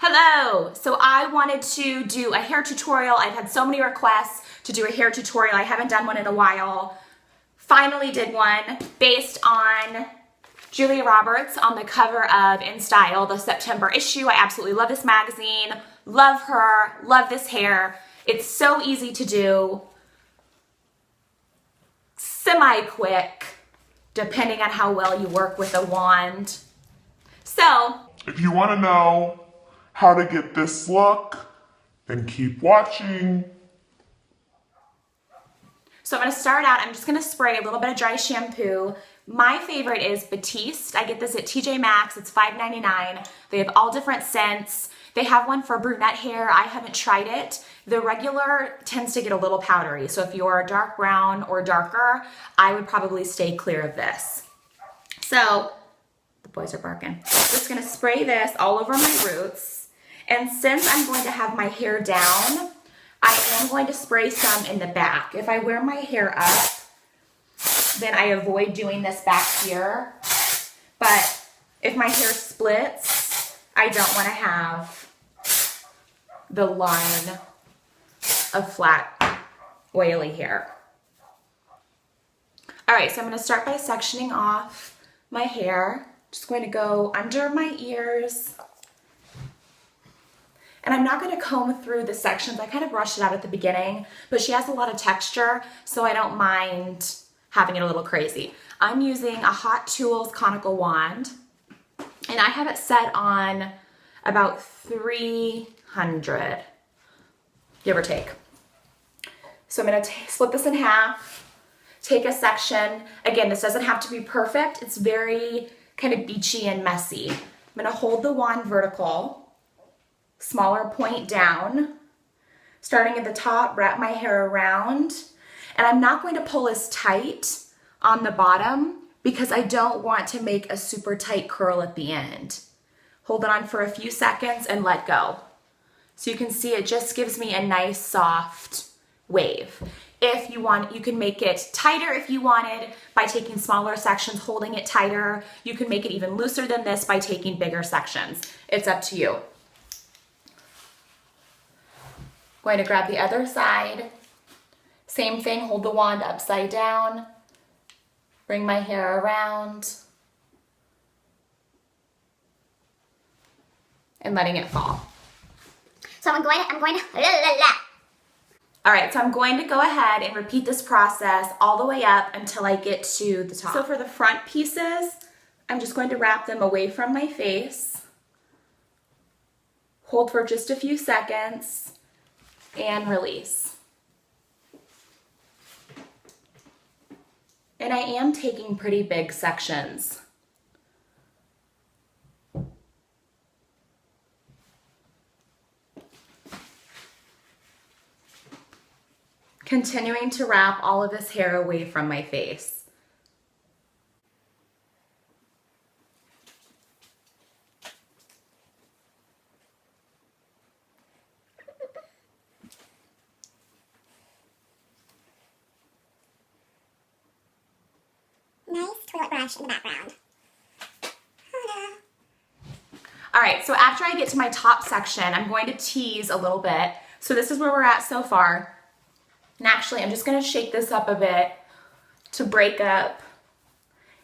Hello! So I wanted to do a hair tutorial. I've had so many requests to do a hair tutorial. I haven't done one in a while. Finally did one based on Julia Roberts on the cover of Instyle, the September issue. I absolutely love this magazine, love her, love this hair. It's so easy to do, semi-quick, depending on how well you work with a wand. So, if you want to know how to get this look, then keep watching. So I'm going to start out, I'm just going to spray a little bit of dry shampoo. My favorite is Batiste. I get this at TJ Maxx. It's $5.99. They have all different scents. They have one for brunette hair. I haven't tried it. The regular tends to get a little powdery. So if you're dark brown or darker, I would probably stay clear of this. So the boys are barking. Just going to spray this all over my roots. And since I'm going to have my hair down, I am going to spray some in the back. If I wear my hair up, then I avoid doing this back here. But if my hair splits, I don't want to have the line of flat, oily hair. All right, so I'm going to start by sectioning off my hair. Just going to go under my ears. And I'm not going to comb through the sections. I kind of brushed it out at the beginning, but she has a lot of texture, so I don't mind having it a little crazy. I'm using a Hot Tools conical wand, and I have it set on about 300, give or take. So I'm going to split this in half, take a section. Again, this doesn't have to be perfect. It's very kind of beachy and messy. I'm going to hold the wand vertical, smaller point down, starting at the top, wrap my hair around, and I'm not going to pull as tight on the bottom because I don't want to make a super tight curl at the end. Hold it on for a few seconds and let go. So you can see it just gives me a nice soft wave. If you want, you can make it tighter if you wanted by taking smaller sections, holding it tighter. You can make it even looser than this by taking bigger sections. It's up to you. Going to grab the other side. Same thing, hold the wand upside down. Bring my hair around. And letting it fall. So I'm going to, All right, so I'm going to go ahead and repeat this process all the way up until I get to the top. So for the front pieces, I'm just going to wrap them away from my face. Hold for just a few seconds and release. And I am taking pretty big sections. Continuing to wrap all of this hair away from my face. nice toilet brush in the background. All right, so after I get to my top section, I'm going to tease a little bit. So this is where we're at so far. And actually, I'm just going to shake this up a bit to break up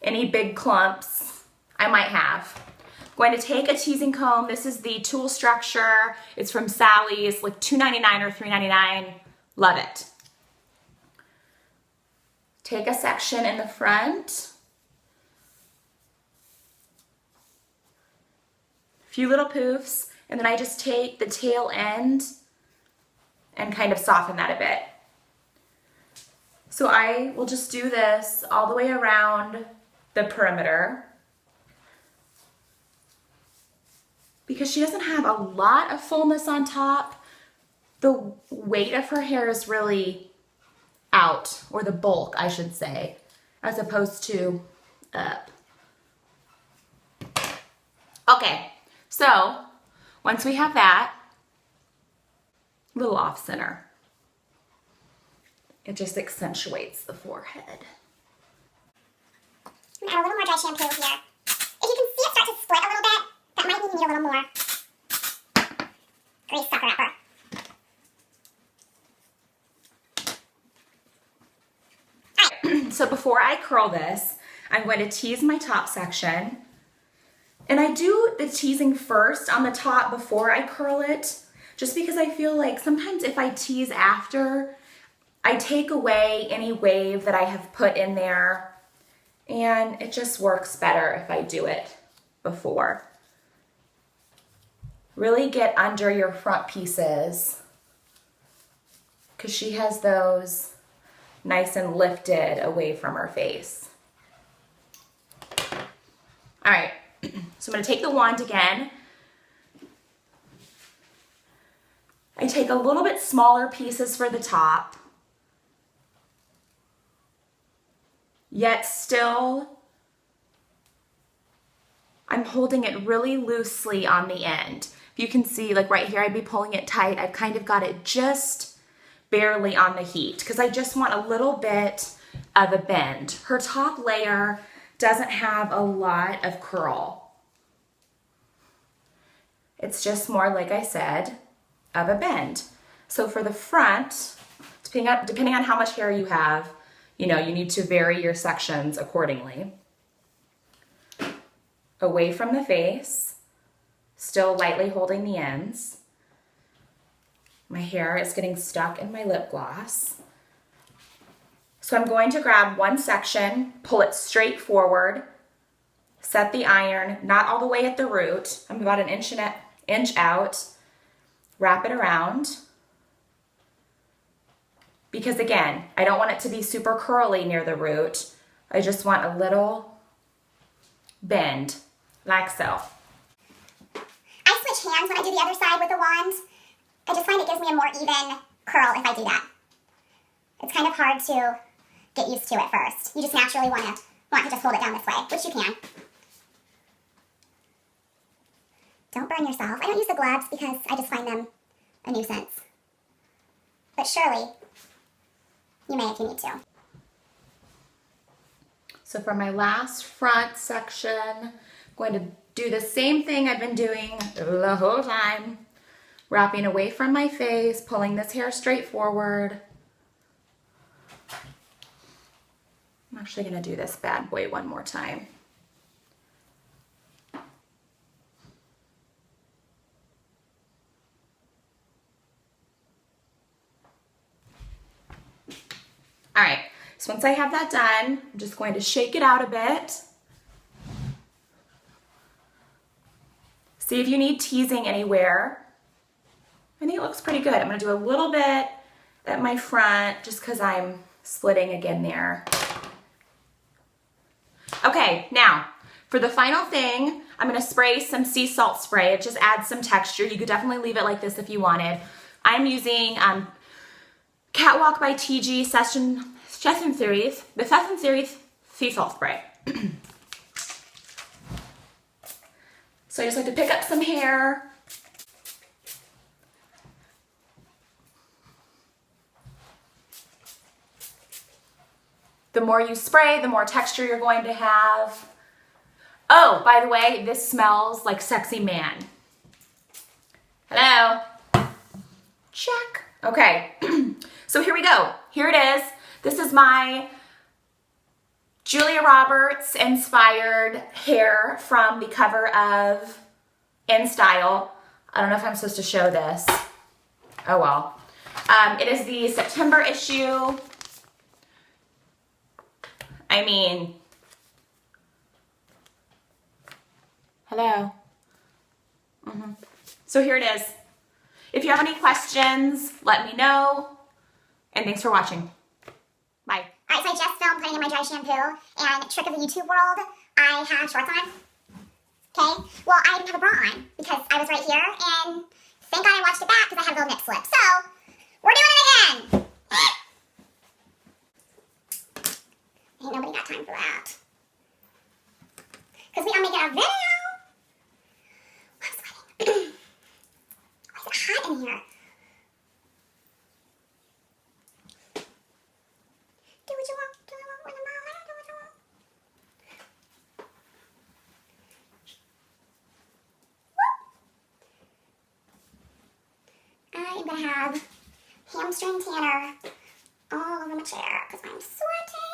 any big clumps I might have. I'm going to take a teasing comb. This is the Tool Structure. It's from Sally's, like $2.99 or $3.99. Love it. Take a section in the front. A few little poofs, and then I just take the tail end and kind of soften that a bit. So I will just do this all the way around the perimeter. Because she doesn't have a lot of fullness on top, the weight of her hair is really out, or the bulk, I should say, as opposed to up. Okay, so once we have that, a little off center. It just accentuates the forehead. I'm gonna add a little more dry shampoo here. If you can see it start to split a little bit, that might mean you need a little more. Grease sucker upper. So before I curl this, I'm going to tease my top section. And I do the teasing first on the top before I curl it, just because I feel like sometimes if I tease after, I take away any wave that I have put in there, and it just works better if I do it before. Really get under your front pieces, because she has those nice and lifted away from her face. All right, so I'm gonna take the wand again. I take a little bit smaller pieces for the top, yet still I'm holding it really loosely on the end. If you can see, like right here, I'd be pulling it tight. I've kind of got it just barely on the heat because I just want a little bit of a bend. Her top layer doesn't have a lot of curl. It's just more, like I said, of a bend. So for the front, depending on how much hair you have, you need to vary your sections accordingly. Away from the face, still lightly holding the ends. My hair is getting stuck in my lip gloss. So I'm going to grab one section, pull it straight forward, set the iron, not all the way at the root. I'm about an inch out, wrap it around. Because again, I don't want it to be super curly near the root. I just want a little bend, like so. I switch hands when I do the other side with the wand. I just find it gives me a more even curl if I do that. It's kind of hard to get used to at first. You just naturally want to just hold it down this way, which you can. Don't burn yourself. I don't use the gloves because I just find them a nuisance. But surely, you may if you need to. So for my last front section, I'm going to do the same thing I've been doing the whole time. Wrapping away from my face, pulling this hair straight forward. I'm actually going to do this bad boy one more time. All right, so once I have that done, I'm just going to shake it out a bit. See if you need teasing anywhere. I think it looks pretty good. I'm gonna do a little bit at my front just because I'm splitting again there. Okay, now for the final thing, I'm gonna spray some sea salt spray. It just adds some texture. You could definitely leave it like this if you wanted. I'm using Catwalk by TG Session Series, the Session Series sea salt spray. So I just like to pick up some hair. The more you spray, the more texture you're going to have. Oh, by the way, this smells like sexy man. Hello? Check. Okay, so here we go. Here it is. This is my Julia Roberts inspired hair from the cover of Instyle. I don't know if I'm supposed to show this. Oh well. It is the September issue. I mean, hello. So here it is. If you have any questions, let me know. And thanks for watching. Bye. Alright, so I just filmed putting in my dry shampoo, and trick of the YouTube world, I have shorts on. Okay? Well, I didn't have a bra on because I was right here, and thank God I watched it back because I had a little nip slip. So, we're doing it again! Ain't nobody got time for that. Because we are making a video! I'm sweating. Why is it hot in here? Do what you want. Do what you want. Do what you want. I'm gonna have hamstring tanner all over my chair because I'm sweating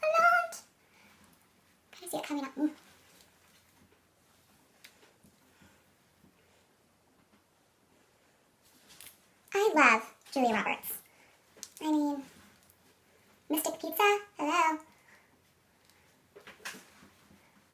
a lot. Can I see it coming up? I love Julia Roberts. I mean, Mystic Pizza, hello.